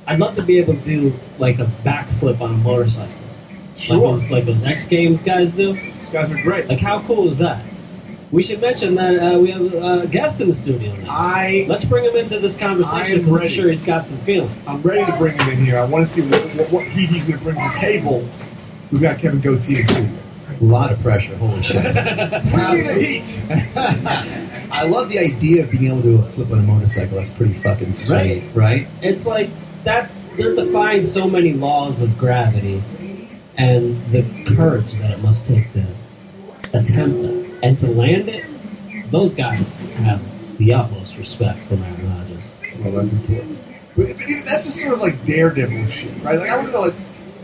I'd love to be able to do like a backflip on a motorcycle. Sure. Like those X Games guys do. These guys are great. Like, how cool is that? We should mention that we have a guest in the studio now. Let's bring him into this conversation because I'm sure he's got some feelings. I'm ready to bring him in here. I want to see what he's going to bring to the table. We've got Kevin Gootee in studio. A lot of pressure, holy shit. Bring me the heat. I love the idea of being able to do a flip on a motorcycle. That's pretty fucking sweet, right? It's like that, they're defying so many laws of gravity and the courage that it must take to attempt that. And to land it, those guys have the utmost respect for Aaron Hodges. Well, that's important. But that's just sort of like daredevil shit, right? Like, I want to know, like,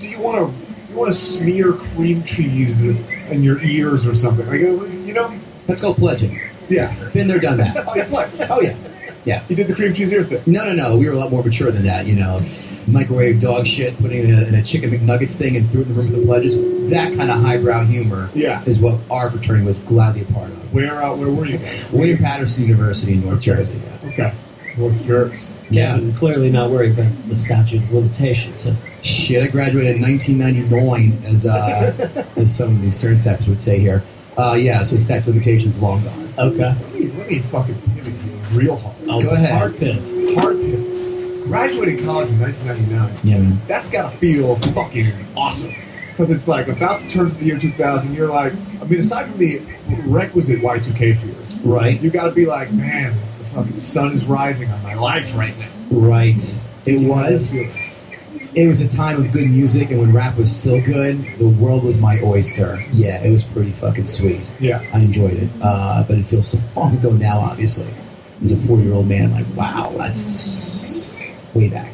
do you want to smear cream cheese in your ears or something? Like, you know? Let's go pledging. Yeah. Been there, done that. Oh, you pledged? Oh, yeah. Yeah. You did the cream cheese ear thing? No. We were a lot more mature than that, you know. Microwave dog shit, putting it in a chicken McNuggets thing and threw it in the room for the pledges. That kind of highbrow humor is what our fraternity was gladly a part of. Where were you guys? William Patterson University in North Jersey. Okay. North Jersey. Yeah. And clearly not worried about the statute of limitations. So. Shit, I graduated in 1999, as some of these turnstackers would say here. Yeah, so the statute of limitations is long gone. Okay. Let me fucking pivot you real hard. Go ahead. Hard pivot. Graduating college in 1999. Yeah, man. That's got to feel fucking awesome. Because it's like about to turn to the year 2000, you're like, I mean, aside from the requisite Y2K fears, right? You got to be like, man, the fucking sun is rising on my life right now. Right. It was a time of good music, and when rap was still good, the world was my oyster. Yeah, it was pretty fucking sweet. Yeah. I enjoyed it. But it feels so long ago now, obviously. As a 4-year-old man, like, wow, that's way back.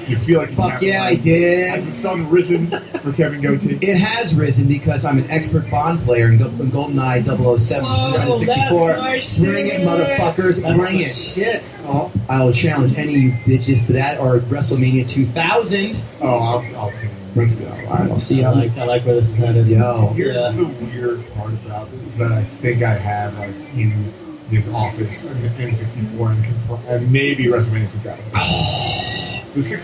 You feel like you fuck yeah, I did. Has the sun risen for Kevin Gootee? It has risen because I'm an expert Bond player in GoldenEye 007 Whoa, 64. that's Bring it, motherfuckers. Bring it. Shit. Oh, I will challenge any of you bitches to that or WrestleMania 2000. Oh, I'll let's go. All right, I'll see you. I like where this is headed. Yo. Here's the weird part about this is that I think I have like in his office an N64 and maybe WrestleMania 2000.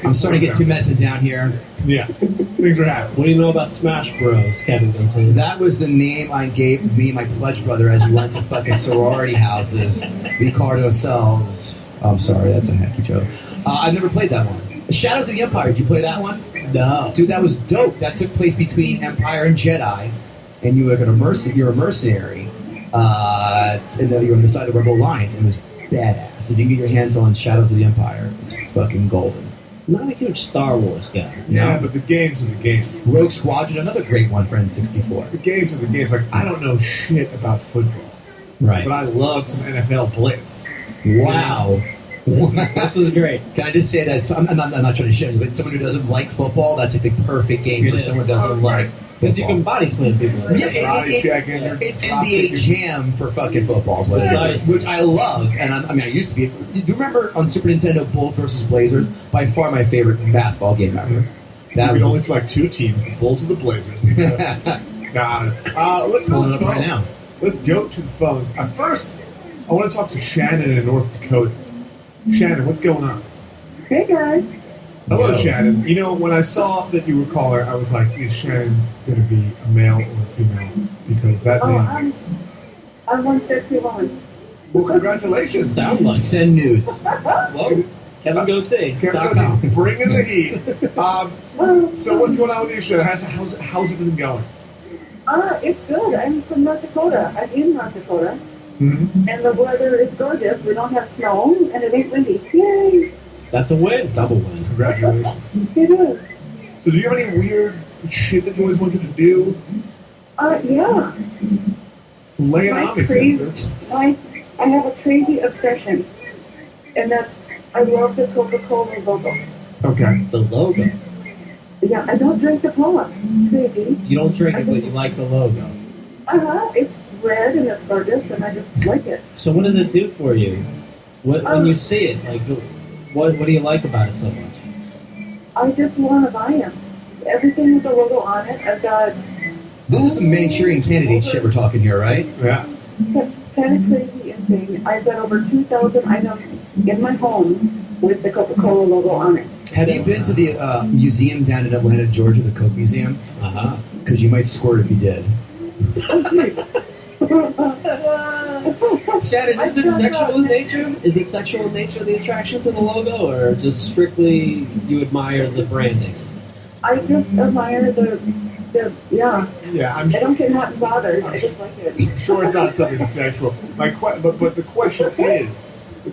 I'm starting to get too messy down here. Yeah, things are happening. What do you know about Smash Bros, Kevin Gootee? That was the name I gave me and my pledge brother as we went to fucking sorority houses. We called ourselves. Oh, I'm sorry, that's a hacky joke. I've never played that one. Shadows of the Empire. Did you play that one? No. Dude, that was dope. That took place between Empire and Jedi, and you were you're a mercenary. And then you're on the side of Rebel Alliance, and it was badass. If you can get your hands on Shadows of the Empire, it's fucking golden. Not a huge Star Wars guy. Yeah, but the games are the games. Rogue Squadron, another great one for N64. The games are the games. Like, I don't know shit about football. Right. But I love some NFL blitz. Wow. This was great. Can I just say that I'm not trying to shit on you, but someone who doesn't like football, that's like the perfect game for someone who doesn't like football. Because you can body slam people. Yeah, it's NBA Jam for fucking football, is what it is, which I love. And I used to be. Do you remember on Super Nintendo Bulls versus Blazers? By far my favorite basketball game ever. That we can only select two teams: the Bulls and the Blazers. Got it. Let's pull it up right now. Let's go to the phones. First, I want to talk to Shannon in North Dakota. Shannon, what's going on? Hey guys. Hello, Shannon. You know, when I saw that you were caller, I was like, is Shannon going to be a male or a female? Because that name... I'm 151. Well, congratulations. Sound like send nudes. Well, Kevin Gootee. Kevin Gootee, bringing the heat. So what's going on with you, Shannon? How's everything going? It's good. I'm from North Dakota. I'm in North Dakota. Mm-hmm. And the weather is gorgeous. We don't have snow, and it ain't windy. Yay! That's a win. Double win. Congratulations. It is. So do you have any weird shit that you always wanted to do? Yeah. Lay it on me, sister. I have a crazy obsession, and that's I love the coca-cola logo. Okay. The logo? Yeah, I don't drink the cola. Crazy. You don't drink it, but you like the logo. It's red and it's gorgeous, and I just like it. So what does it do for you? When you see it, like, what do you like about it so much? I just want to buy them. Everything with the logo on it. I've got... This is some Manchurian candidate shit we're talking here, right? Yeah. Kind of crazy and thing. I've got over 2,000 items in my home with the Coca-Cola logo on it. Have you been to the museum down in Atlanta, Georgia, the Coke Museum? Uh-huh. Because you might squirt if you did. Shannon, is it sexual in nature? Is it sexual in nature, the attraction to the logo, or just strictly you admire the branding? I just admire the yeah. Yeah, I don't get hot and bothered. I just like it. I'm sure it's not something sexual. But the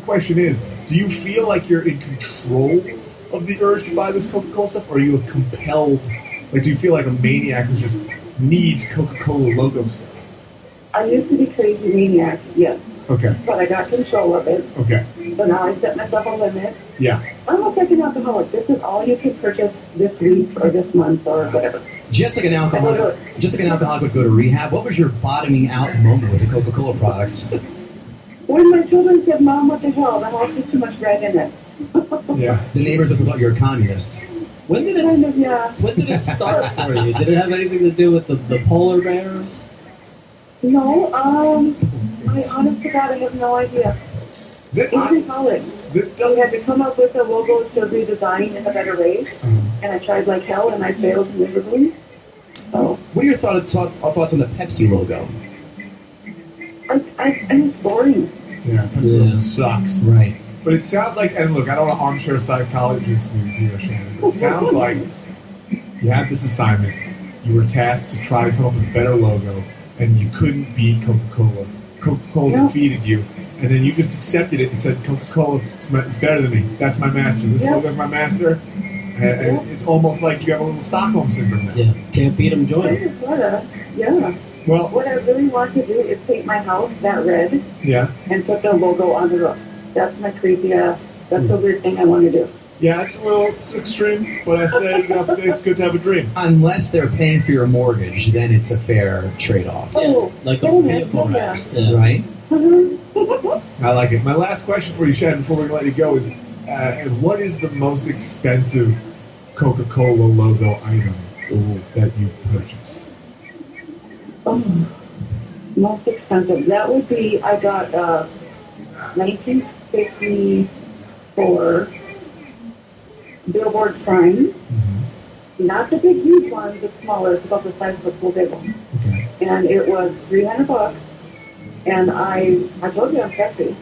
question is, do you feel like you're in control of the urge to buy this Coca-Cola stuff, or are you compelled? Like, do you feel like a maniac who just needs Coca-Cola logo stuff? I used to be crazy maniac, yes. Okay. But I got control of it. Okay. So now I set myself a limit. Yeah. I'm almost like an alcoholic. This is all you can purchase this week or this month or whatever. Just like an alcoholic would go to rehab, what was your bottoming out moment with the Coca-Cola products? When my children said, Mom, what the hell? The house has too much red in it. Yeah. The neighbors must have thought you're a communist. When did it start for you? Did it have anything to do with the polar bears? No, I honest to God, I have no idea. Even in college, This we had to doesn't. come up with a logo to redesign in a better way, and I tried like hell, and I failed miserably. So What are your thoughts on the Pepsi logo? it's boring. Yeah. Yeah. Sucks. Right. But it sounds like, and look, I don't want to armchair psychologist you, Shannon. But it sounds like you had this assignment. You were tasked to try to come up with a better logo, and you couldn't beat Coca-Cola. Coca-Cola defeated you, and then you just accepted it and said, Coca-Cola is better than me. That's my master. This logo's my master. And it's almost like you have a little Stockholm syndrome now. Yeah, can't beat them, join 'em. Sorta, yeah. Well, What I really want to do is paint my house that red yeah. and put the logo on the roof. That's my crazy, that's the weird thing I want to do. Yeah, it's extreme, but I say it's good to have a dream. Unless they're paying for your mortgage, then it's a fair trade-off. Oh, Like the bonus, vehicle yeah. racks. Yeah. Right? I like it. My last question for you, Shannon, before we let you go is, what is the most expensive Coca-Cola logo item that you've purchased? Oh, most expensive. That would be, I got 1954 billboard signs. Not the big huge ones, the smaller. It's about the size of a full big one. Okay. And it was $300. And I told you I'm sexy.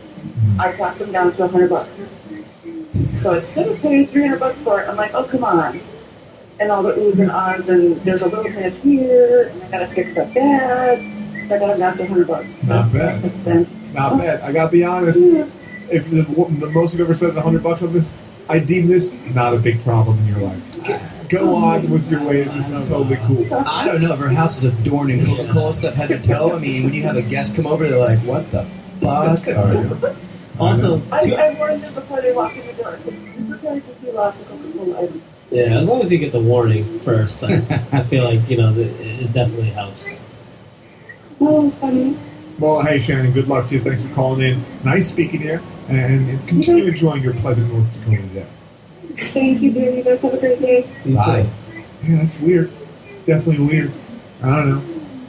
I talked them down to $100. So instead of paying $300 for it, I'm like, oh, come on. And all the oohs and ahs, and there's a little miss here, and I gotta fix up that. So I got them down to $100. Not bad. Not bad. I gotta be honest. Yeah. If the most you've ever spent is $100 on this, I deem this not a big problem in your life. Go on with your ways. This is totally cool. I don't know if her house is adorned in Coca-Cola stuff head to toe. I mean, when you have a guest come over, they're like, what the fuck are you? Also, I warned them before they walk in the door. Be prepared to see lots of Coca-Cola items. yeah, as long as you get the warning first, I feel like, it definitely helps. Oh, funny. Well, hey, Shannon, good luck to you. Thanks for calling in. Nice speaking to you. And continue enjoying your pleasant North Dakota day. Thank you, dear. You guys have a great day. Bye. Yeah, that's weird. It's definitely weird. I don't know.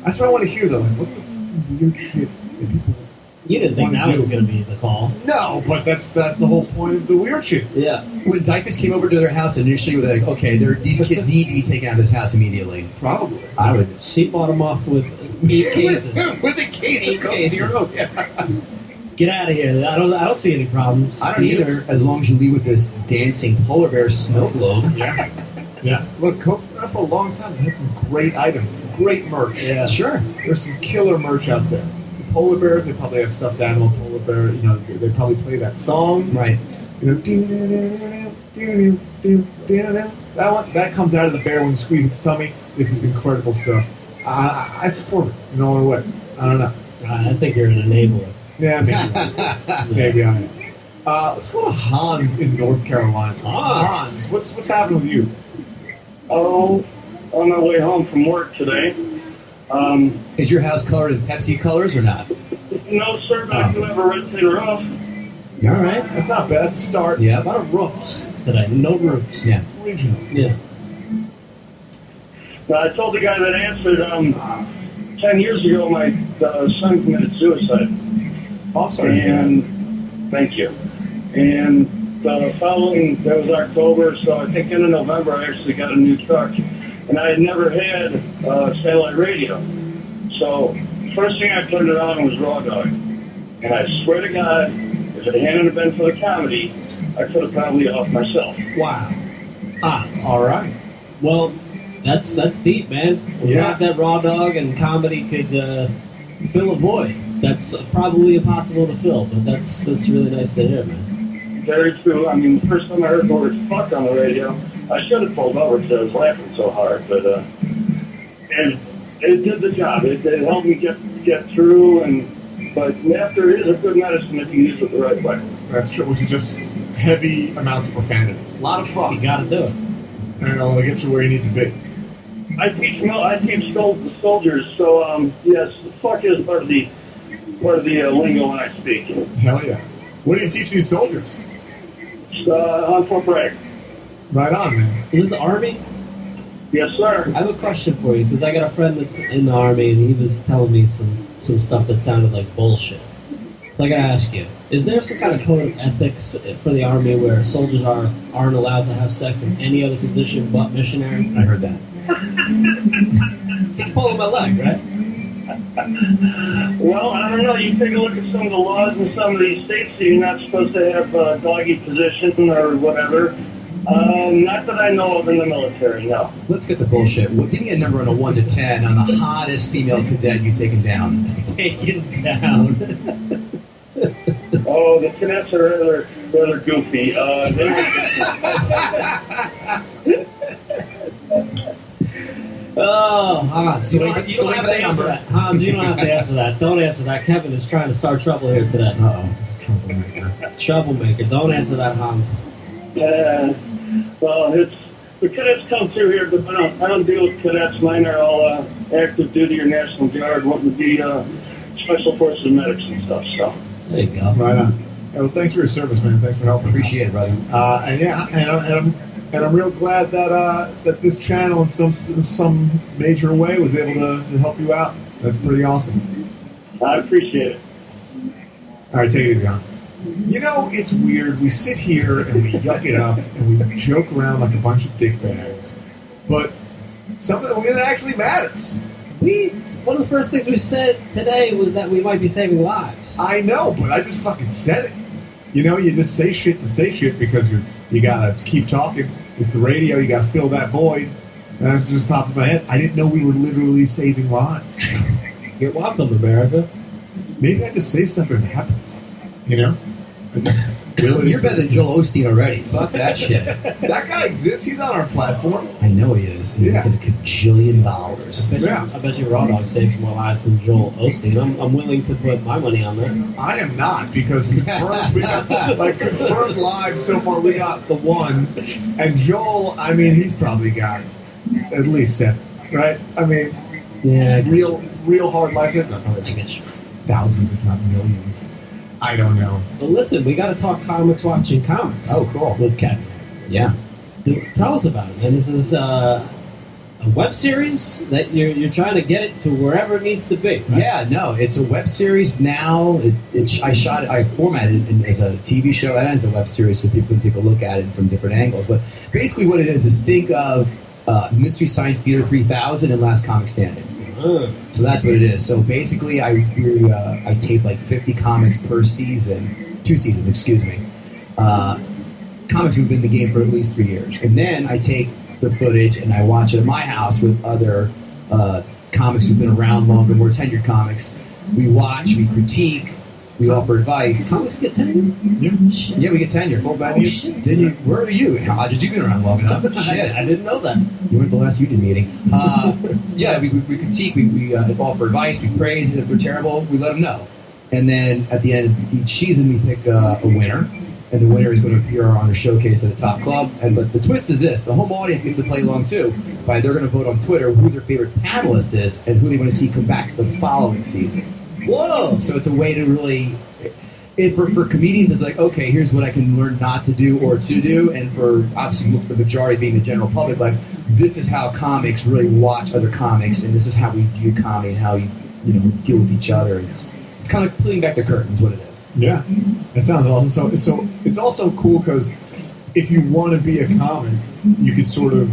That's what I want to hear, though. Like, what the weird shit that people... You didn't think Wanna that do. was going to be the call. No, but that's the whole point of the weird shit. Yeah. When Dykus came over to their house, initially they were like, okay, these kids need to be taken out of this house immediately. Probably. I would. She bought them off with 8 cases. With a case of Coke cases. Zero. Yeah. Get out of here. I don't see any problems. I don't either, as long as you leave with this dancing polar bear snow globe. Yeah. Yeah. Look, Coke's been out for a long time. They had some great items, some great merch. Yeah. Sure. There's some killer merch out there. The polar bears, they probably have stuffed animal polar bear. They probably play that song. Right. That one, that comes out of the bear when you squeeze its tummy. This is incredible stuff. I support it in all ways. I don't know. I think you're an enabler. Yeah, maybe. Maybe I am. Let's go to Hans in North Carolina. Hans. What's happening with you? Oh, on my way home from work today. Is your house colored in Pepsi colors or not? No, sir, but I do have a red cedar roof. All right. That's not bad. That's a start. Yeah. A lot of roofs today. No roofs. Yeah. Regional. Yeah. I told the guy that answered, 10 years ago, my son committed suicide. Oh, sorry. And, thank you. And the following, that was October, so I think in November I actually got a new truck. And I had never had satellite radio. So first thing I turned it on was Raw Dog. And I swear to God, if it hadn't been for the comedy, I could have probably off myself. Wow. Ah, All right. well, that's deep, man. Without that Raw Dog and comedy could fill a void. That's probably impossible to fill, but that's really nice to hear, man. Very true. I mean, the first time I heard the word fuck on the radio, I should have pulled over because I was laughing so hard, but and it did the job. It helped me get through, but laughter is a good medicine if you use it the right way. That's true, which is just heavy amounts of profanity. A lot of You fun. gotta do it. And it'll get you where you need to be. I teach the soldiers, so yes, fuck is part of the lingo when I speak. Hell yeah. What do you teach these soldiers? On Fort Bragg. Right on, man. Is this the Army? Yes, sir. I have a question for you, because I got a friend that's in the Army, and he was telling me some stuff that sounded like bullshit. So I gotta ask you, is there some kind of code of ethics for the Army where soldiers aren't allowed to have sex in any other position but missionary? I heard that. He's pulling my leg, right? Well, I don't know. You take a look at some of the laws in some of these states that you're not supposed to have doggy position or whatever. Not that I know of in the military, no. Let's get the bullshit. Well, give me a number on a 1 to 10 on the hottest female cadet you've taken down. Taken down. Oh, the cadets are rather goofy. Oh, Hans, you don't have to that answer that. Hans, you don't have to answer that. Don't answer that. Kevin is trying to start trouble here today. Uh-oh, it's a troublemaker. Troublemaker. Don't answer that, Hans. Well, the cadets come through here, but I don't deal with cadets. Mine are all active duty or National Guard, wanting to be Special Forces medics and stuff, so. There you go. Right on. Well, thanks for your service, man. Thanks for helping. Appreciate it, brother. And I'm real glad that this channel in some major way was able to help you out. That's pretty awesome. I appreciate it. All right, take it easy, Hans. You know, it's weird. We sit here and we yuck it up and we joke around like a bunch of dickbags, but something when it actually matters. One of the first things we said today was that we might be saving lives. I know, but I just fucking said it. You know, you just say shit to say shit because you gotta keep talking. It's the radio. You gotta fill that void. And it just popped in my head. I didn't know we were literally saving lives. You're welcome, America. Maybe I just say stuff and it happens. You know? You're better than Joel Osteen already. Fuck that shit. That guy exists. He's on our platform. I know he is. He's Yeah. making $1 gajillion. Yeah. I bet you Raw Dog saves more lives than Joel Osteen. I'm willing to put my money on that. I am not, because confirmed live so far we got the one. And Joel, I mean, he's probably got at least 7, right? I mean, Yeah, real hard lives. I think it's true. Thousands, if not millions. I don't know. But listen, we got to talk comics watching comics. Oh, cool. With Kevin. Yeah. Tell us about it. And this is a web series that you're trying to get it to wherever it needs to be. Right? Yeah, no, it's a web series now. I formatted it as a TV show and as a web series so people can take a look at it from different angles. But basically what it is think of Mystery Science Theater 3000 and Last Comic Standing. So that's what it is. So basically, I tape like 50 comics per season, 2 seasons, excuse me. Comics who've been in the game for at least 3 years, and then I take the footage and I watch it at my house with other comics who've been around longer, more tenured comics. We watch, we critique, we offer advice. Comics get tenure? Yeah, we get tenure. Full bad news. Didn't you? Where are you? Hodges, you've been around long enough. Shit. I didn't know that. You went to the last union meeting. Yeah, we critique, we offer advice, we praise, and if they're terrible, we let them know. And then at the end of each season, we pick a winner, and the winner is going to appear on a showcase at a top club. But the twist is this: the home audience gets to play along too. They're going to vote on Twitter who their favorite panelist is and who they want to see come back the following season. Whoa! So it's a way to really. For comedians, it's like, okay, here's what I can learn not to do or to do, and for obviously the majority being the general public, like this is how comics really watch other comics, and this is how we view comedy and how you deal with each other. It's kind of like peeling back the curtain, is what it is. Yeah, that sounds awesome. So it's also cool because if you want to be a comic, you could sort of,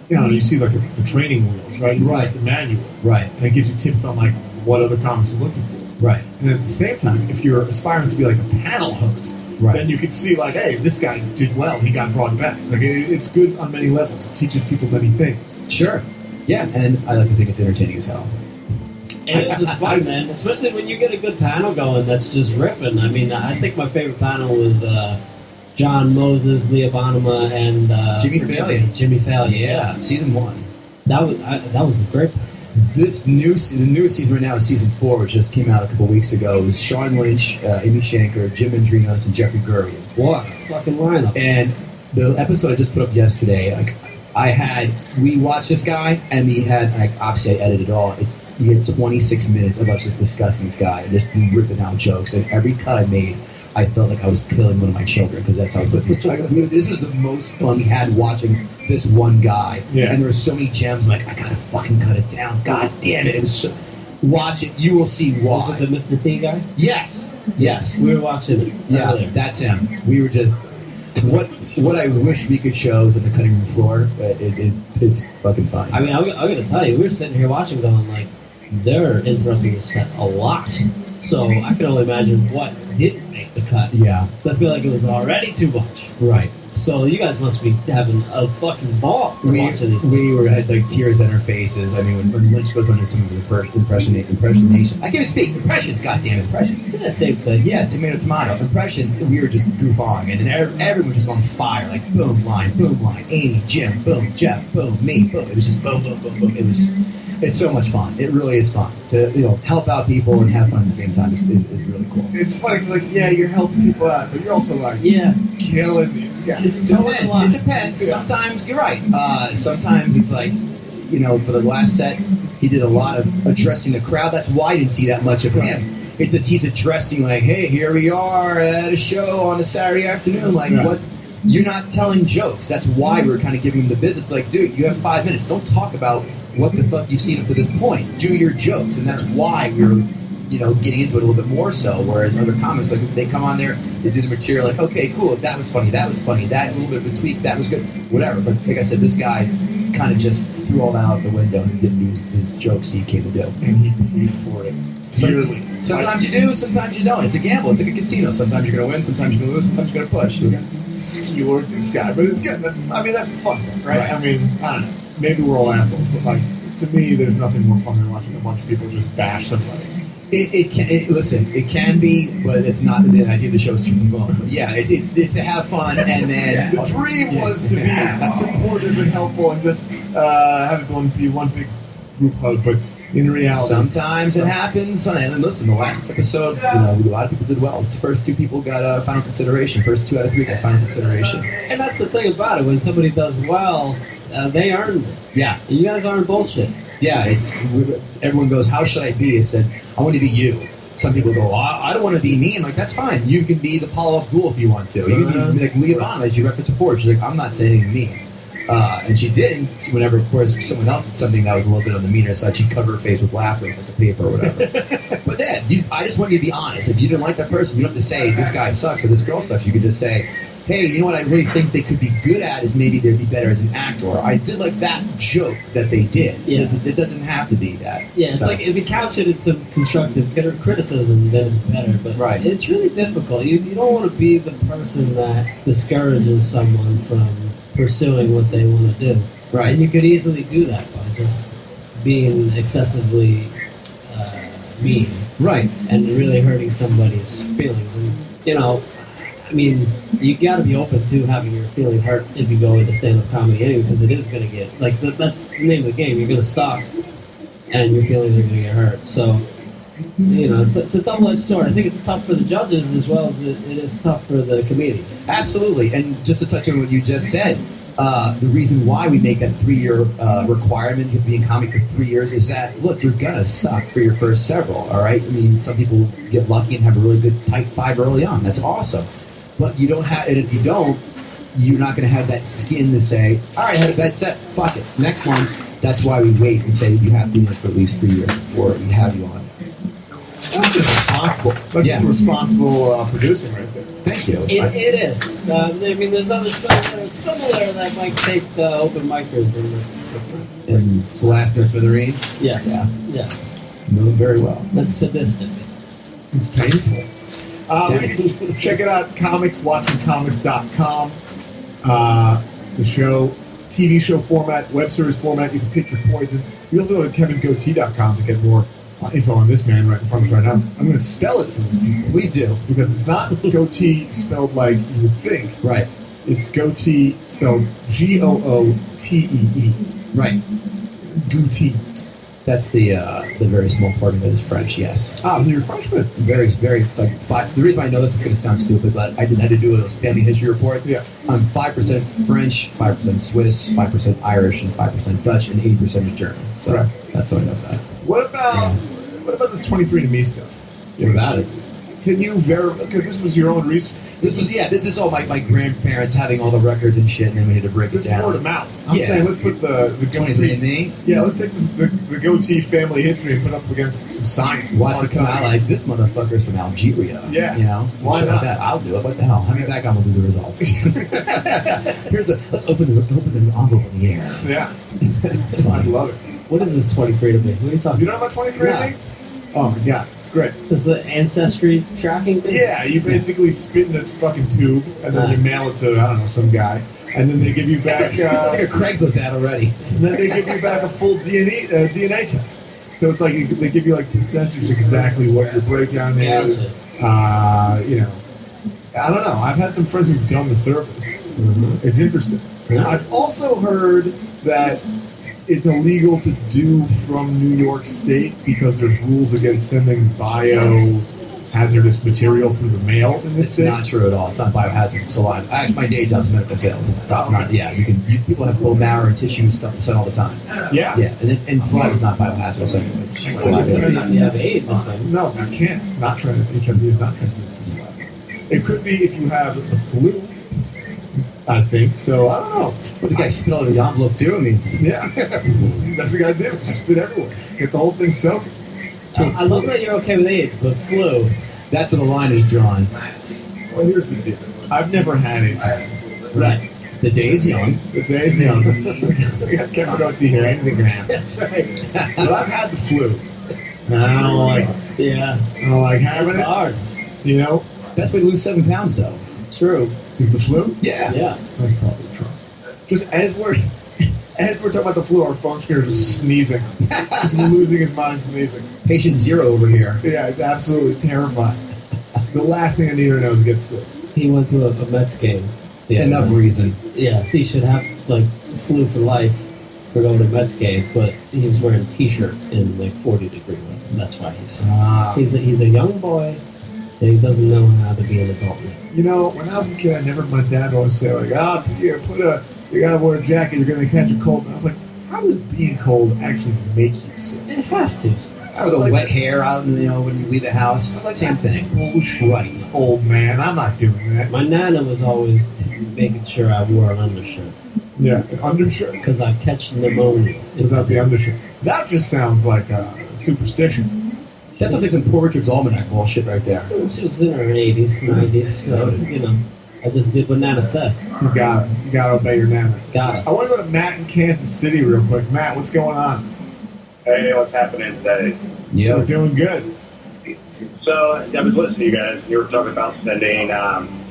you see like the training wheels, right? You see, Right. like the manual, Right. and it gives you tips on like what other comics are looking for. Right. And at the same time, if you're aspiring to be like a panel host, Right. then you could see like, hey, this guy did well. He got brought back. Like it's good on many levels. It teaches people many things. Sure. Yeah, and I like to think it's entertaining as hell. It is fun, man. Especially when you get a good panel going that's just ripping. I mean, I think my favorite panel was John Moses, Leah Bonema, and Jimmy Failure. Jimmy Failure. Yeah, yes. season 1. That was a great panel. The newest season right now is season 4, which just came out a couple weeks ago. It was Sean Lynch, Amy Shanker, Jim Andrinos, and Jeffrey Gurley. What a fucking lineup. And the episode I just put up yesterday, we watched this guy, and we had, obviously I edited it all. You get 26 minutes of us just discussing this guy and just ripping out jokes. And every cut I made, I felt like I was killing one of my children because that's how good this was. This was the most fun we had watching this one guy. Yeah. And there were so many gems, like, I gotta fucking cut it down. God damn it. It was so... Watch it, you will see why. Was it the Mr. T guy? Yes. Yes. We were watching it. Yeah, earlier. that's him. We were just... What I wish we could show is on the cutting room floor. It's fucking fun. I mean, I'm gonna tell you, we were sitting here watching, going like, they're interrupting the set a lot. So I can only imagine what didn't make the cut. Yeah. I feel like it was already too much. Right. So you guys must be having a fucking ball watching these. We had like tears on our faces. I mean, when Lynch goes on to some of his impersonation. I can't even speak. Impressions, goddamn impressions. Yeah, same thing. Yeah, tomato. Impressions, we were just goof on. And then everyone was just on fire. Like, boom, line. Amy, Jim, boom, Jeff, boom, me, boom. It was just boom, boom, boom, boom. It's so much fun. It really is fun. To help out people and have fun at the same time is really cool. It's funny 'cause, like, yeah, you're helping people out, but you're also like Yeah. killing these guys. It's totally It depends. Yeah. Sometimes you're right. Sometimes it's like, for the last set, he did a lot of addressing the crowd. That's why I didn't see that much of him. It's just he's addressing like, hey, here we are at a show on a Saturday afternoon. Like, Right. what? You're not telling jokes. That's why we're kind of giving him the business. Like, dude, you have 5 minutes. Don't talk about what the fuck you've seen up to this point. Do your jokes, and that's why we're getting into it a little bit more so, whereas other comics, like, they come on there, they do the material, like, okay, cool, that was funny, that little bit of a tweak, that was good, whatever. But like I said, this guy kind of just threw all that out the window and didn't use his jokes he came to do. And he paid for it. Dearly. Sometimes you do, sometimes you don't. It's a gamble. It's like a casino. Sometimes you're going to win, sometimes you're going to lose, sometimes you're going to push. Skewered this guy, but it's good. That's fun, right? Right. I mean, I don't know. Maybe we're all assholes, but like to me, there's nothing more fun than watching a bunch of people just bash somebody. It can be, but it's not the idea of the show is to promote. But yeah, it's to have fun, and then The dream was to be supportive and helpful and just have it be one big group hug, but in reality, sometimes it happens. And listen, the last episode, a lot of people did well. The first 2 people got final consideration. First 2 out of 3 got final consideration. And that's the thing about it. When somebody does well, they earned it. Yeah, You guys aren't bullshit. yeah. Everyone goes, "How should I be?" I said, "I want to be you." Some people go, I don't want to be me. I'm like, that's fine. You can be the Paula Abdul if you want to. You can be like Leah Bonema, as you referenced before. She's like, I'm not saying anything mean. And she did, whenever, of course, someone else did something that was a little bit on the meaner side, she'd cover her face with laughter with the paper or whatever. But then, I just want you to be honest. If you didn't like that person, you don't have to say, this guy sucks or this girl sucks. You could just say, hey, you know what I really think they could be good at is maybe they'd be better as an actor. I did like that joke that they did. Yeah. It doesn't have to be that. Yeah, it's So- like if you couch it in some constructive criticism, then it's better. But Right. it's really difficult. You don't want to be the person that discourages someone from pursuing what they want to do. Right. And you could easily do that by just being excessively mean Right. and really hurting somebody's feelings. And, I mean, you got to be open to having your feelings hurt if you go into stand-up comedy anyway, because it is going to get, like, that's the name of the game. You're going to suck, and your feelings are going to get hurt. So, it's a double-edged sword. I think it's tough for the judges as well as it is tough for the comedians. Absolutely. And just to touch on what you just said, the reason why we make that 3-year requirement of being comic for 3 years is that, look, you're going to suck for your first several, all right? I mean, some people get lucky and have a really good tight 5 early on. That's awesome. But you don't have, and if you don't, you're not going to have that skin to say, all right, I had a bad set, fuck it. Next one. That's why we wait and say you have to be in it for at least 3 years before we have you on. That's just responsible. That's just responsible producing right there. Thank you. It is. I mean, there's other shows that are similar that might take open micers And Alaska Smithereens? Yes. Yeah. Yeah. Know them very well. That's sadistic. It's painful. Check it out, comicswatchingcomics.com. The show, TV show format, web series format, you can pick your poison. You also go to kevingootee.com to get more info on this man right in front of us right now. I'm going to spell it for these people. Please do. Because it's not goatee spelled like you would think. Right. It's goatee spelled Gootee. Right. Gootee. That's the very small part of it is French, yes. Ah, you're a Frenchman. Very, very, like, the reason why I know this is going to sound stupid, but I had to do those family history reports. Yeah. I'm 5% French, 5% Swiss, 5% Irish, and 5% Dutch, and 80% is German. So right. That's how I know that. What about this 23andMe stuff? What about it? Can you verify, because this was your own research. This is all my grandparents having all the records and shit, and then we had to break This it down. is word of mouth. I'm saying let's put the goatee. 23andMe? Yeah, let's take the goatee family history and put up against some science. Watch it come out like this motherfucker's from Algeria. Yeah. You know? Why Shit not? Like that. I'll do it. What the hell? Have me back on, we'll do the results. Let's open the envelope in the air. Yeah. It's fun. I love it. What is this 23andMe? What are you talking You know about 23andMe? Oh my god, it's great. This is the ancestry tracking thing? Yeah, you basically spit in a fucking tube and then you mail it to, I don't know, some guy. And then they give you back... It's like a Craigslist ad already. And then they give you back a full DNA test. So it's like they give you like percentage exactly what your breakdown is. You know, I don't know. I've had some friends who've done the service. Mm-hmm. It's interesting. Yeah. I've also heard that it's illegal to do from New York State because there's rules against sending biohazardous material through the mail in this It's state. not true at all. It's not biohazardous. It's a lot. Actually, my day job is medical sales. It's not. Yeah, people have bone marrow and tissue and stuff sent all the time. Yeah. Yeah, and saliva is not biohazardous anyway. It's saliva. You have AIDS or something. No, you can't. HIV is not transmitted through saliva. It could be if you have the flu, I think. So, I don't know. But the guy spit all over the envelope too. I mean, Yeah. That's what you gotta do. Spit everywhere. Get the whole thing soaking. I love that you're okay with AIDS, but flu. that's where the line is drawn. Well, here's the deal. I've never had it. Right. The day is young. The day's young. We got Kevin Gootee here. Anything can happen. That's right. But I've had the flu. And I don't like it. Yeah. I don't like having It's it. hard. You know? Best way to lose 7 pounds, though. True. Is the flu? Yeah. Yeah. That's probably true. Just as we're talking about the flu, our phone screen is just sneezing. Just losing his mind sneezing. Patient 0 over here. Yeah, it's absolutely terrifying. The last thing I need to know is get sick. He went to a Mets game. Enough reason. Yeah, he should have, like, flu for life for going to Mets game, but he was wearing a t-shirt in, like, 40-degree weather. That's why he's a young boy, and he doesn't know how to be an adult yet. You know, when I was a kid, I never, my dad always say, like, you gotta wear a jacket, you're gonna catch a cold. And I was like, how does being cold actually make you sick? It has to. With the wet hair out, when you leave the house. Same thing. Bullshit. Right. Old man, I'm not doing that. My nana was always making sure I wore an undershirt, Yeah, an undershirt because I catch pneumonia. without the undershirt. That just sounds like a superstition. That sounds like some Poor Richard's Almanac bullshit right there. She was in her 80s, 90s, so, you know, I just did what Nana said. You gotta obey your nana. Got it. I want to go to Matt in Kansas City real quick. Matt, what's going on? Hey, what's happening today? We're doing good. So I was listening to you guys. You were talking about sending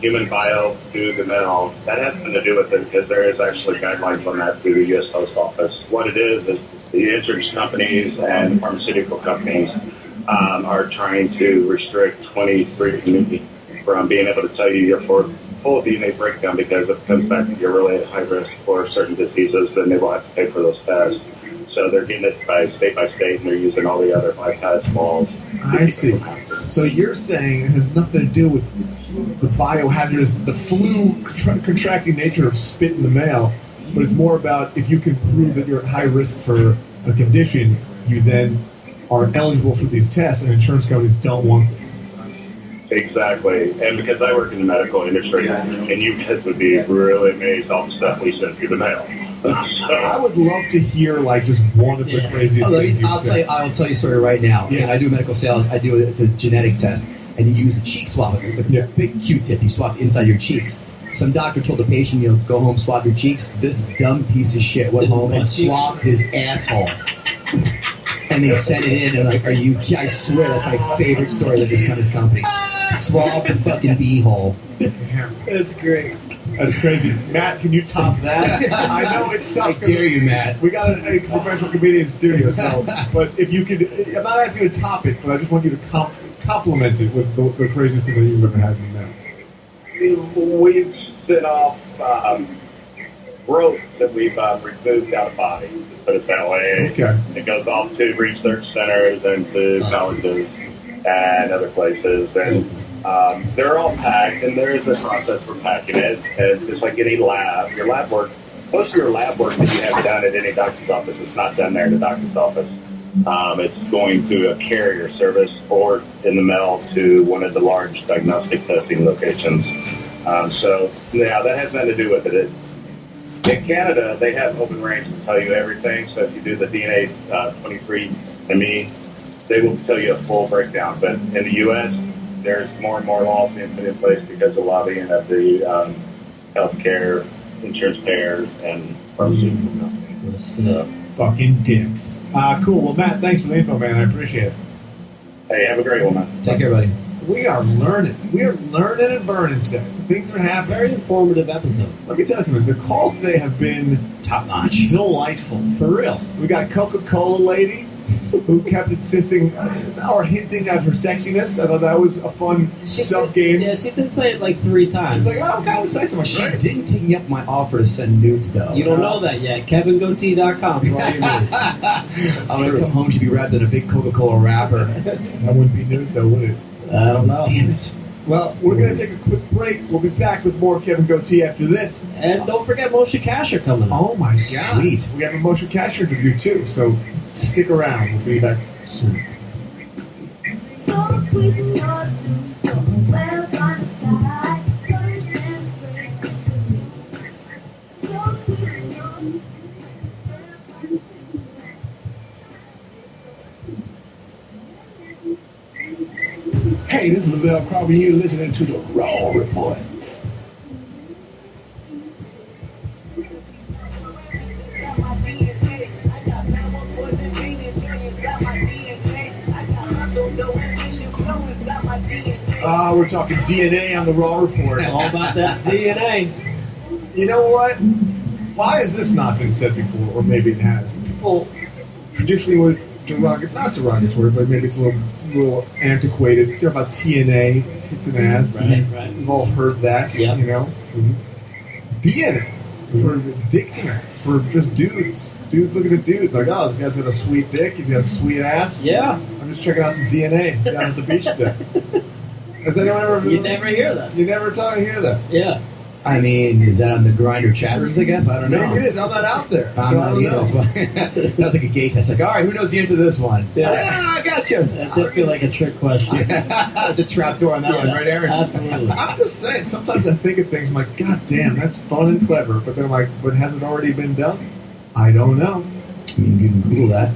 human bio to the mail. That has something to do with it because there is actually guidelines on that through the U.S. Post Office. What it is the insurance companies and pharmaceutical companies are trying to restrict 23andMe from being able to tell you your full DNA breakdown because if it comes back that you're really at high risk for certain diseases, then they will have to pay for those tests. So they're getting it by state, and they're using all the other bypass laws. I see. So you're saying it has nothing to do with the biohazardous, the flu contracting nature of spit in the mail, but it's more about if you can prove that you're at high risk for a condition, you then are eligible for these tests, and insurance companies don't want this. Exactly. And because I work in the medical industry, and you guys would be really amazed all the stuff we send through the mail. I would love to hear like just one of the craziest things you've said. I'll tell you a story right now. Yeah. And I do medical sales. It's a genetic test, and you use a cheek swab, like a big Q-tip. You swab inside your cheeks. Some doctor told the patient, go home, swab your cheeks. This dumb piece of shit went home and swabbed his asshole. And they sent it in, and like, I swear that's my favorite story that this company. Swab the fucking beehole. Damn. That's great. That's crazy. Matt, can you top that? I know it's tough. I dare you, Matt. We got a professional comedian in studio, but if you could, I'm not asking you to top it, but I just want you to compliment it with the craziest thing that you've ever had in there. We've set off growth that we've removed out of bodies, to put it that way. Okay. It goes off to research centers and to colleges and other places. And they're all packed, and there is a process for packing it. And just like any lab, your lab work, most of your lab work that you have done at any doctor's office is not done there in the doctor's office. It's going to a carrier service or in the mail to one of the large diagnostic testing locations. So, yeah, that has nothing to do with it. In Canada, they have open range to tell you everything. So if you do the DNA 23andMe, they will tell you a full breakdown. But in the U.S., there's more and more laws being put in place because of lobbying of the healthcare, insurance payers, and pharmaceutical companies. Fucking dicks. Cool. Well, Matt, thanks for the info, man. I appreciate it. Hey, have a great one, man. Take care, buddy. We are learning. We are learning and burning today. Things are happening. Very informative episode. Let me tell you something. The calls today have been top-notch. Delightful. For real. We got Coca-Cola lady who kept insisting or hinting at her sexiness. I thought that was a fun sub-game. Yeah, she did say it like 3 times. She's like, oh, I'm kind of sexy. I'm like, She right. didn't take me up my offer to send nudes, though. You don't know that yet. KevinGootee.com for all your news. I'm going to come home, she'd be wrapped in a big Coca-Cola wrapper. That wouldn't be nude, though, would it? I don't know. Damn it. Well, we're going to take a quick break. We'll be back with more Kevin Gootee after this. And don't forget Moshe Kasher coming up. Oh, my God. Sweet. We have a Moshe Kasher interview, too, so stick around. We'll be back soon. So sweet in your dreams, so well gone sky, first and spring. So sweet in your dreams, Hey, this is Lavelle Crawford. You're listening to the Raw Report. We're talking DNA on the Raw Report. It's all about that DNA. You know what? Why has this not been said before? Or maybe it has. People traditionally would not derogatory, but maybe it's a little antiquated. You hear about TNA, tits and ass. Right. We've all heard that, Yep. you know. DNA for dicks and ass, for just dudes. Dudes looking at dudes like, oh, this guy's got a sweet dick, he's got a sweet ass. Yeah. I'm just checking out some DNA down at the beach today. Has anyone ever? You never hear that. You never hear that. Yeah. I mean, is that on the Grindr chat rooms, I guess? I don't know. Maybe it is. I'm not out there. I'm so I not don't either. know. That's why. That was like a gay test. Like, all right, who knows the answer to this one? Yeah. Ah, I got you. That did feel like a trick question. The trap door on that one, right, Aaron? Absolutely. I'm just saying, sometimes I think of things, I'm like, God damn, that's fun and clever. But then I'm like, but has it already been done? I don't know. I mean, you can Google that.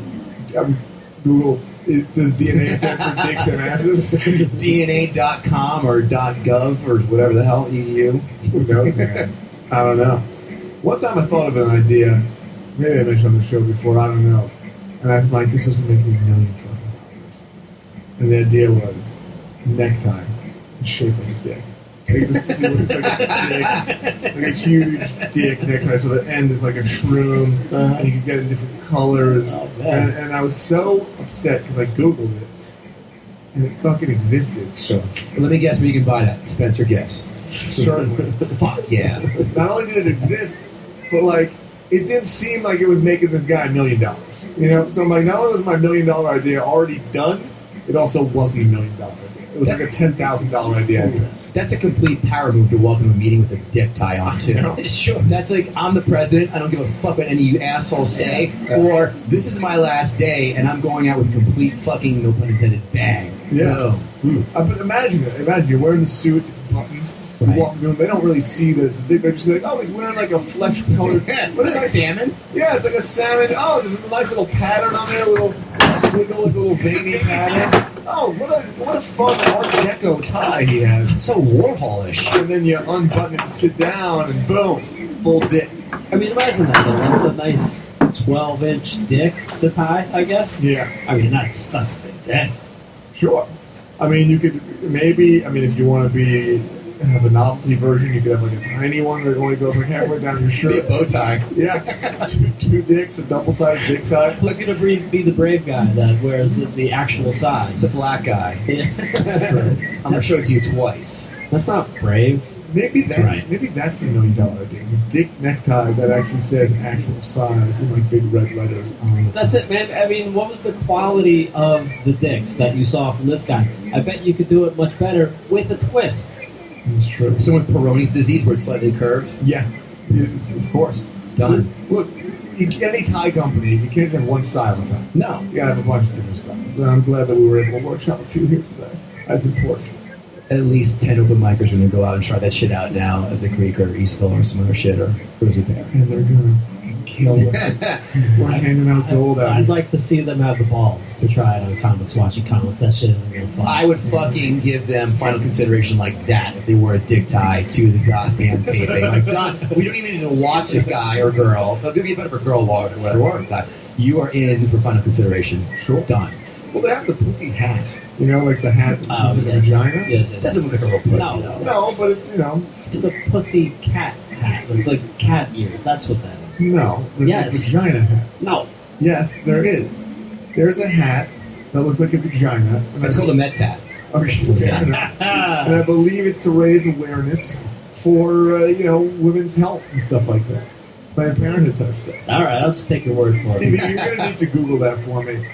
Google, does DNA stand for dicks and asses? DNA.com or .gov or whatever the hell you. Who knows, man? I don't know. One time I thought of an idea, maybe I mentioned on the show before, I don't know. And I'm like, this was going to make me $1 million fucking dollars. And the idea was necktie shaped like a dick. Like, this looks like a dick, like a huge dick necktie. So the end is like a shroom, and you can get it in different colors. Oh, man. And I was so upset because I Googled it, and it fucking existed. So, let me guess where you can buy that. Spencer Gifts. Certainly. Fuck yeah. Not only did it exist, but like it didn't seem like it was making this guy $1 million. You know, so I'm like, not only was my $1 million idea already done, it also wasn't $1 million idea. It was like a $10,000 idea. That's a complete power move to welcome a meeting with a dick tie on, too. Sure. That's like, I'm the president, I don't give a fuck what any of you assholes say, or this is my last day, and I'm going out with a complete fucking, no pun intended, bang. Yeah. Boom. But imagine it. Imagine you're wearing the suit, it's buttoned, Right. walk through, they don't really see that it's a dick. They're just like, oh, he's wearing like a flesh-colored. What is salmon? Yeah, it's like a salmon. Oh, there's a nice little pattern on there, a little squiggle, like a little veiny pattern. Oh, what a fun Art Deco tie he has. It's so Warholish. And then you unbutton it, sit down, and boom, full dick. I mean, imagine that though. That's a nice 12-inch dick to tie, I guess. Yeah, I mean, that's a big dick. sure. I mean, you could maybe. I mean, if you want to have a novelty version, you could have like a tiny one that only goes like halfway down your Be a shirt. bow tie. Yeah, two dicks, a double-sized dick tie. Who's gonna be the brave guy that wears the actual size? The black guy. Yeah. I'm gonna show it to you twice. That's not brave. Maybe that's right. maybe that's the $1 million thing. The dick necktie that actually says actual size in like big red letters on it. That's it, man. I mean, what was the quality of the dicks that you saw from this guy? I bet you could do it much better with a twist. It's true. Someone with Peyronie's disease where it's slightly curved. Yeah, of course. Done. Look, any tie company, you can't have one style of tie. No. You gotta have a bunch of different styles. And I'm glad that we were able to workshop a few here today. That's important. At least 10 open micers are going to go out and try that shit out now at the Creek or Eastville or some other shit or Cruiser Bear. And they're gonna kill it. We're handing out gold out. I'd like to see them have the balls to try it on comics, watching comics. That shit isn't gonna fly. I would fucking give them final consideration like that if they wore a dick tie to the goddamn taping. Like, done. We don't even need to watch this guy or girl. It'll be better for girl walk or whatever. Sure. You are in for final consideration. Sure. Done. Well, they have the pussy hat. You know, like the hat that's Oh, in the yes. vagina. Yes, It yes. doesn't look like a real pussy. No. though. No, but it's, you know, It's a pussy cat hat. It's like cat ears. That's what that is. no. There's Yes. a vagina hat. No. Yes, there is. There's a hat that looks like a vagina. And It's called a Mets hat. Okay, fair enough. And I believe it's to raise awareness for, women's health and stuff like that. Planned Parenthood type stuff. All right, I'll just take your word for Stevie, it. you're going to need to Google that for me.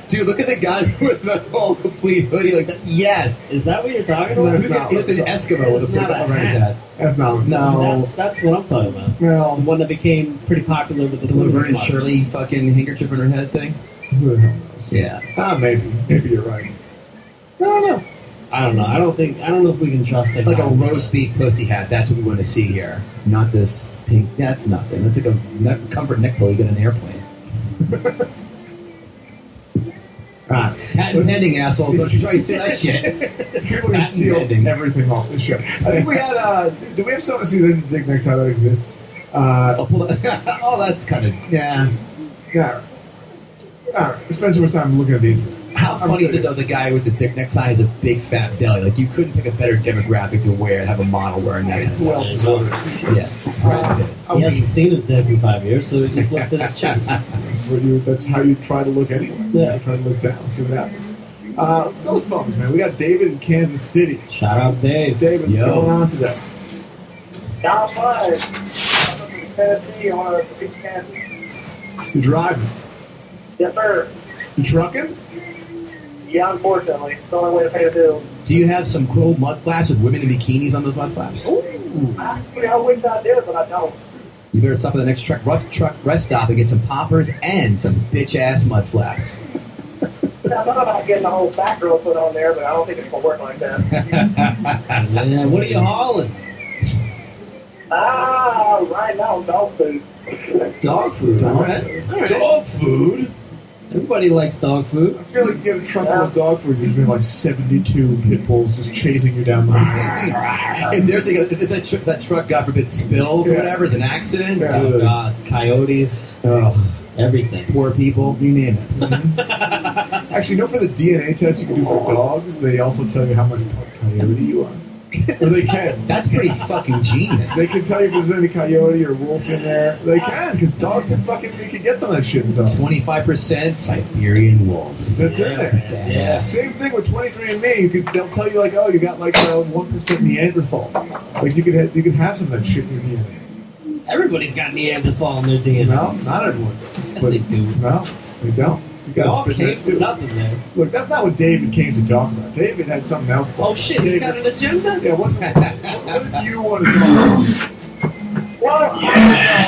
Dude, look at the guy with the whole complete hoodie like that. Yes. Is that what you're talking No, about? it's not. It's an Eskimo with a It's not pickup a around his hat. head. That's not. No. That's what I'm talking about. The Well, one that became pretty popular with the The Laverne and models. Shirley fucking handkerchief on her head thing. who the hell knows? Yeah. Maybe. Maybe you're right. I don't know. I don't know. I don't know if we can trust it. Like a roast beef pussy hat. That's what we want to see here. Not this pink. That's nothing. That's like a comfort neck pillow you get on an airplane. Patent pending, asshole. Don't you try to steal that shit. People are going to Patent steal pending. everything off the show. I think we had, do we have something to see? There's a dick necktie that exists. I'll pull it. Oh, that's kind of, yeah. Yeah. All right. Spend too much time looking at these. How funny is it though? The guy with the dick necktie has a big fat belly. Like you couldn't pick a better demographic to wear. Have a model wearing that. Who else is on it? Yeah, Brad Pitt. He hasn't seen his dick in 5 years, so he just looks at his chest. That's how you try to look anyway. Yeah. You try to look down, see what happens. Let's go with phones, man. We got David in Kansas City. Shout out Dave. David, what's Yo. going on today? Down five. I'm from Tennessee. I want to speak Kansas. You driving? Yes, sir. You trucking? Yeah, unfortunately. It's the only way to pay the bills. Do you have some cool mud flaps with women in bikinis on those mud flaps? Actually, I wish I did, but I don't. You better stop at the next truck rest stop and get some poppers and some bitch ass mud flaps. I thought about getting the whole back row put on there, but I don't think it's going to work like that. Yeah, what are you hauling? Right now, dog food. Dog food. All right. Dog food? Everybody likes dog food. I feel like you get a truck full of dog food, there's been like 72 pit bulls just chasing you down the highway. If there's if that truck, God forbid, spills or Yeah. whatever, is an accident, Yeah. Oh dude. God, coyotes, Ugh, everything. poor people, you name it. Actually, you know, for the DNA test you can do for dogs, they also tell you how much coyote you are. Or they can. That's pretty fucking genius. They can tell you if there's any coyote or wolf in there. They can, because dogs can you can get some of that shit in dogs. 25% Siberian wolf. That's in there. Yeah. Same thing with 23andMe. They'll tell you like, oh, you got like 1% Neanderthal. Like you could have some of that shit in your DNA. Everybody's got Neanderthal in their DNA. No, not everyone. Yes, they do. No, they don't. You They all got to spit came that from too. nothing there. Look, that's not what David came to talk about. David had something else to talk Oh shit, he's got an agenda? Yeah, what do you want to talk about? Well, I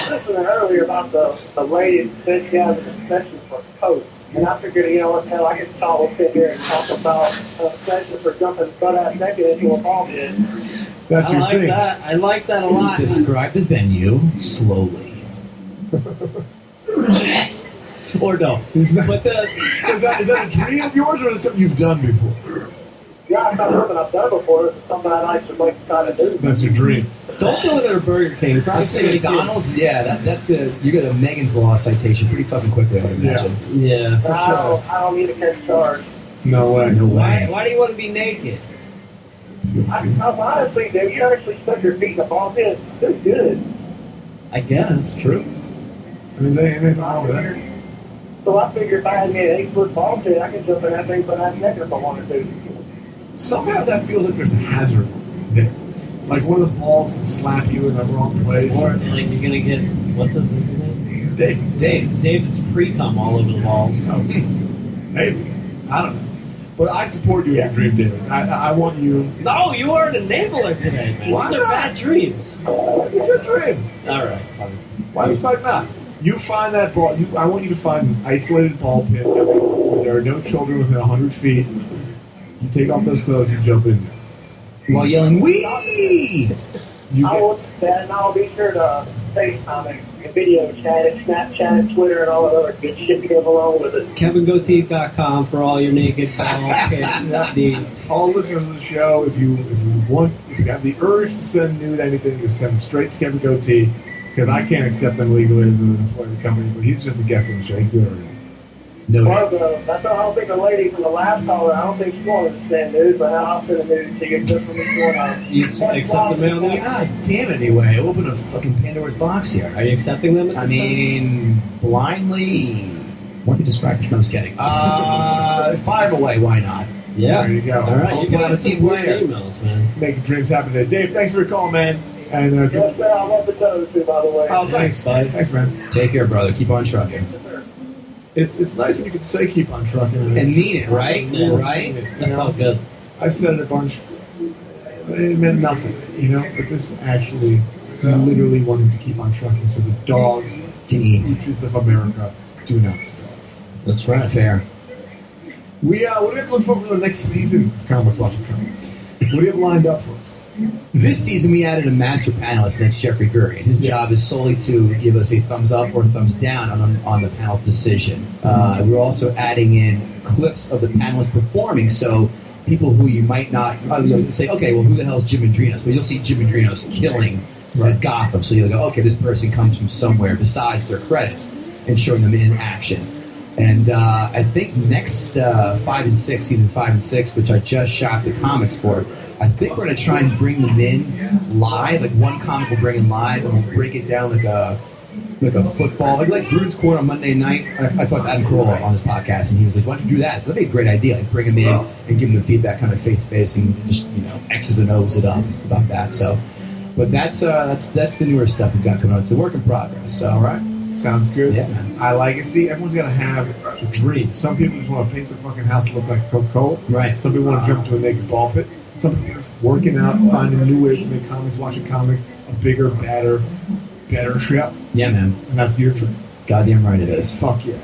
was listening earlier about the lady that said she has an extension for coke. And I figured, you know what the hell, I could talk sit here and talk about a session for jumping butt-ass naked into a ball pit. That's I your like thing. that. I like that a lot. Describe the venue slowly. Or no. Is that, But the is that a dream of yours, or is it something you've done before? Yeah, it's not something I've done before. It's something I'd like to kind of do. That's your dream. don't do it at a Burger King. Probably I say McDonald's, yeah, that's good. You get a Megan's Law citation pretty fucking quickly, I would imagine. Yeah. But I don't need to catch charge. No way. No Why? way. Why do you want to be naked? I honestly, dude, you actually stuck your feet in the ball pit. It's good. I guess. True. I mean, there ain't anything wrong with that. So I figured if I had me an 8-foot ball pit, I could jump in that thing for that naked if I wanted to. Somehow that feels like there's a hazard there. Like one of the balls can slap you in the wrong place. Or like you're gonna get what's his name? David's pre-cum all over the walls. Oh, maybe. I don't know. But I support you in your dream, David. I want you. No, you are an enabler today, man. Why These are not? bad dreams. It's your dream. All right. Fine. Why the fuck not? You find that ball. I want you to find an isolated ball pit where there are no children within 100 feet. You take off those clothes, you jump in there. While yelling, "Wee!" You I will do that, and I'll be sure to FaceTime and video chat and Snapchat, Twitter, and all that other good shit that goes along with it. KevinGoatee.com for all your naked ball needs. all listeners of the show, if you have the urge to send nude anything, you send them straight to Kevin Gootee, because I can't accept them legally as an employee of the company, but he's just a guest on the show. He can do whatever he wants. No. Well, I don't think the lady from the last caller, I don't think she's going to send nude, but I'll send a nude to you just for me going on. You accept the mail now? God damn it, anyway. Open a fucking Pandora's box here. Are you accepting them? I mean, blindly. What can you describe? No, I was kidding. Fire them away, why not? Yeah. There you go. All right. You Hopefully got I'm a some team weird player. emails, man. Making dreams happen today. Dave, thanks for your call, man. And Yes, sir, I love the toes, too, by the way. oh, thanks. Bye. Thanks, man. Take care, brother. Keep on trucking. It's nice when you can say keep on trucking. And mean it, right? Yeah. Right? That felt good. I've said it a bunch. It meant nothing, you know. But this actually, we literally wanted to keep on trucking, so the dogs, Can eat. creatures of America, do not starve. That's right. Fair. What do you have to look for the next season of Comics Watching Comics? What do you have lined up for us? This season, we added a master panelist, and that's Jeffrey Curry. And his job is solely to give us a thumbs up or a thumbs down on the panel's decision. We're also adding in clips of the panelists performing, so people who you might not you'll say, okay, well, who the hell is Jim Andrinos? Well, you'll see Jim Andrinos killing at Gotham, so you'll go, okay, this person comes from somewhere besides their credits, and showing them in action. And I think next 5 and 6, season 5 and 6, which I just shot the comics for, I think we're going to try and bring them in live. Like one comic will bring in live, and we'll break it down like a football, like Gruden's Court on Monday night. I talked to Adam Carolla on his podcast, and he was like, "Why don't you do that?" So that'd be a great idea. Like bring him in and give him the feedback, kind of face to face, and just X's and O's it up about that. So, but that's the newer stuff we've got coming out. It's a work in progress. So, All right. Sounds good. Yeah, man. I like it. See, everyone's got to have a dream. Some people just want to paint the fucking house to look like Coca-Cola. Right. Some people want to jump to a naked ball pit. Some people are working out, finding new ways to make comics, watching comics, a bigger, better show. Yeah, man. And that's your dream. Goddamn right it is. Fuck yeah.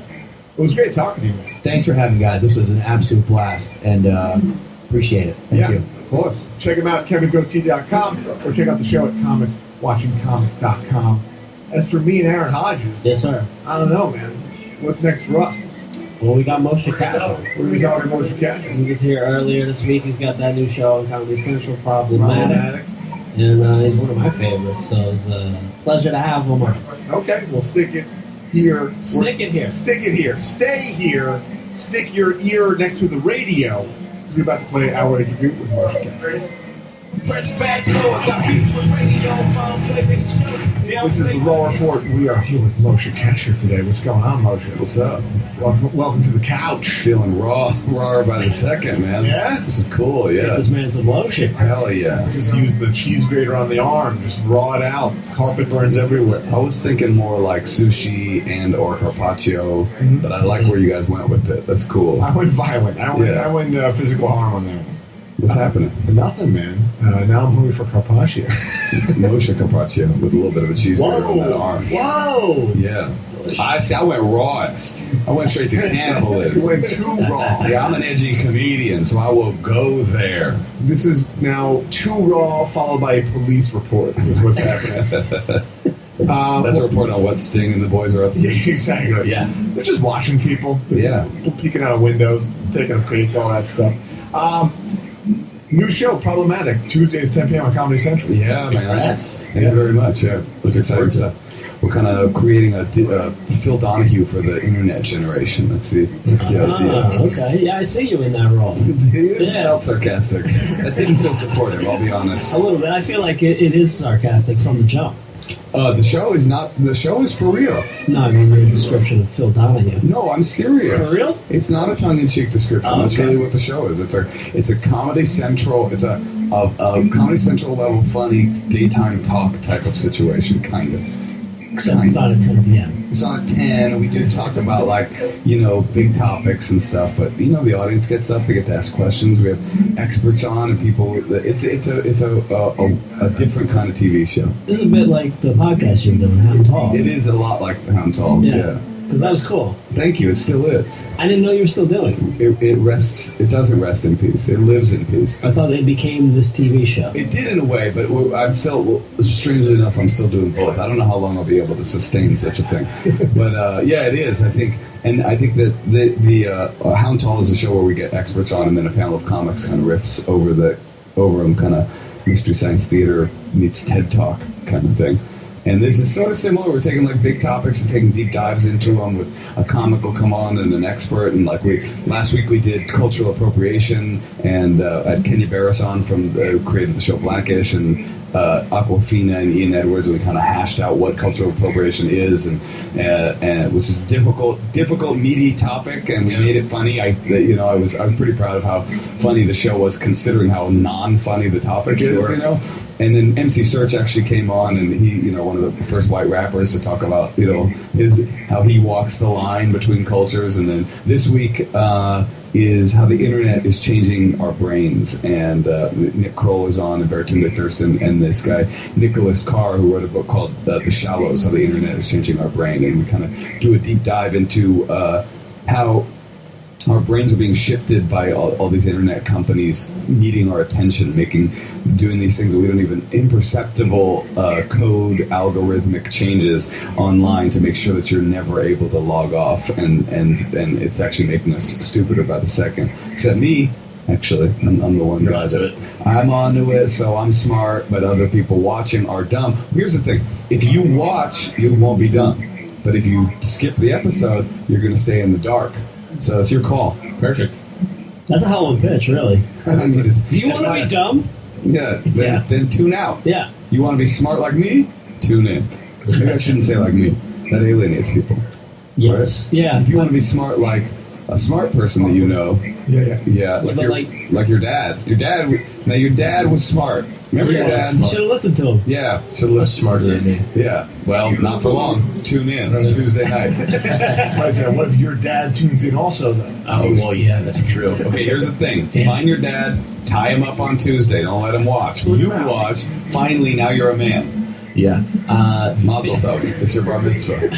It was great talking to you, man. Thanks for having me, guys. This was an absolute blast, and appreciate it. Thank you. Of course. Check him out at KevinGoatee.com or check out the show at watchingcomics.com. As for me and Aaron Hodges, Yes, sir. I don't know, man. What's next for us? Well, we got Moshe Casual. We're going to be talking about Moshe Casual. He was here earlier this week. He's got that new show on Comedy Central, Problematic. Problematic. And he's one of my favorites, so it's a pleasure to have him on. Okay, we'll stick it here. Stick it here. Stick it here. Stay here. Stick your ear next to the radio. Because we're about to play our interview with Moshe Casual. This is the Raw Report. We are here with Moshe Kasher today. What's going on, Moshe? What's up? Welcome to the couch. Feeling raw by the second, man. Yeah? This is cool, yeah. This man's some lotion. Hell yeah. Just use the cheese grater on the arm. Just raw it out. Carpet burns everywhere. I was thinking more like sushi and or carpaccio, but I like where you guys went with it. That's cool. I went violent. I went Yeah. physical harm on that one. What's happening? Nothing, man. Now I'm hungry for carpaccio. Moshe carpaccio with a little bit of a cheeseburger on that arm. Whoa! Yeah. I went rawest. I went straight to You cannibalism. went too raw. Yeah, I'm an edgy comedian, so I will go there. This is now too raw, followed by a police report. Is what's happening. That's a report on what Sting and the boys are up to. Yeah, exactly. Yeah. They're just watching people. They're Yeah. just peeking out of windows, taking a peek, all that stuff. New show, Problematic, Tuesdays, 10 p.m. on Comedy Central. Yeah, man. Congrats. Thank you very much. Yeah, it was exciting stuff. We're kind of creating a Phil Donahue for the internet generation. That's the idea. Okay. Yeah, I see you in that role. Yeah, felt sarcastic. That didn't feel supportive, I'll be honest. A little bit. I feel like it is sarcastic from the jump. The show is not. The show is for real. No, I mean your description of Phil Donahue. No, I'm serious. For real? It's not a tongue-in-cheek description. Oh, That's okay. really what the show is. It's a Comedy Central. It's a Comedy Central level funny daytime talk type of situation, kind of. Except it's on at 10 p.m. It's on at 10, and we do talk about, like, big topics and stuff, but, the audience gets up, they get to ask questions, we have experts on, and people, it's a different kind of TV show. This is a bit like the podcast you're doing, How Tall. It is a lot like Hound Tall, yeah. Because that was cool. Thank you, it still is. I didn't know you were still doing it. It doesn't rest in peace, it lives in peace. I thought it became this TV show. It did in a way, but I'm still, strangely enough, I'm still doing both. I don't know how long I'll be able to sustain such a thing. But, yeah, it is, I think. And I think that the Hound Tall is a show where we get experts on, and then a panel of comics kind of riffs over them, kind of Mystery Science Theater meets TED Talk kind of thing. And this is sort of similar. We're taking like big topics and taking deep dives into them with a comic will come on and an expert. And like last week we did cultural appropriation and had Kenya Barris on who created the show Blackish, and Aquafina and Ian Edwards, and we kind of hashed out what cultural appropriation is, and which is a difficult, meaty topic, and we made it funny. I was pretty proud of how funny the show was, considering how non-funny the topic is. And then MC Search actually came on, and he, one of the first white rappers to talk about, how he walks the line between cultures. And then this week is how the internet is changing our brains. And Nick Kroll is on, and Bertunda Thurston, and this guy, Nicholas Carr, who wrote a book called The Shallows, How the Internet is Changing Our Brain. And we kind of do a deep dive into how our brains are being shifted by all these internet companies needing our attention, doing these things that we don't even, imperceptible code, algorithmic changes online to make sure that you're never able to log off, and it's actually making us stupider by the second. Except me, actually, I'm the one You're guy onto that it. I'm onto it, so I'm smart, but other people watching are dumb. Here's the thing: if you watch, you won't be dumb, but if you skip the episode, you're going to stay in the dark. So it's your call. Perfect. That's a hell of a pitch, really. I mean, Do you want to be dumb? Yeah, then tune out. Yeah. You want to be smart like me? Tune in. Maybe I shouldn't say like me. That alienates people. Yes. Right? Yeah. If you want to be smart like a smart person that you know, Yeah. like your dad. Your dad was smart. Remember your dad? You should have listened to him. Yeah, should That's listen. smarter than me. Yeah, well, not for long. Tune in on Tuesday night. I said, what if your dad tunes in also, then? Oh, well, yeah, that's true. Okay, here's the thing. Damn. Find your dad, tie him up on Tuesday. Don't let him watch. You watch. Finally, now you're a man. Yeah. Mazel tov. It's your bar mitzvah.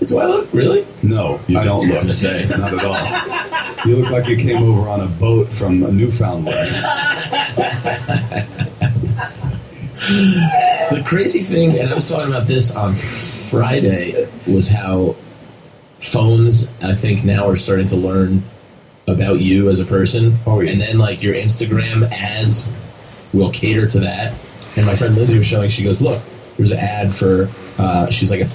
Do I look really? No, you don't was look. gonna say. Not at all. You look like you came over on a boat from Newfoundland. The crazy thing, and I was talking about this on Friday, was how phones, I think, now are starting to learn about you as a person. Oh, yeah. And then, like, your Instagram ads will cater to that. And my friend Lindsay was showing, she goes, look, there's an ad for, she's like a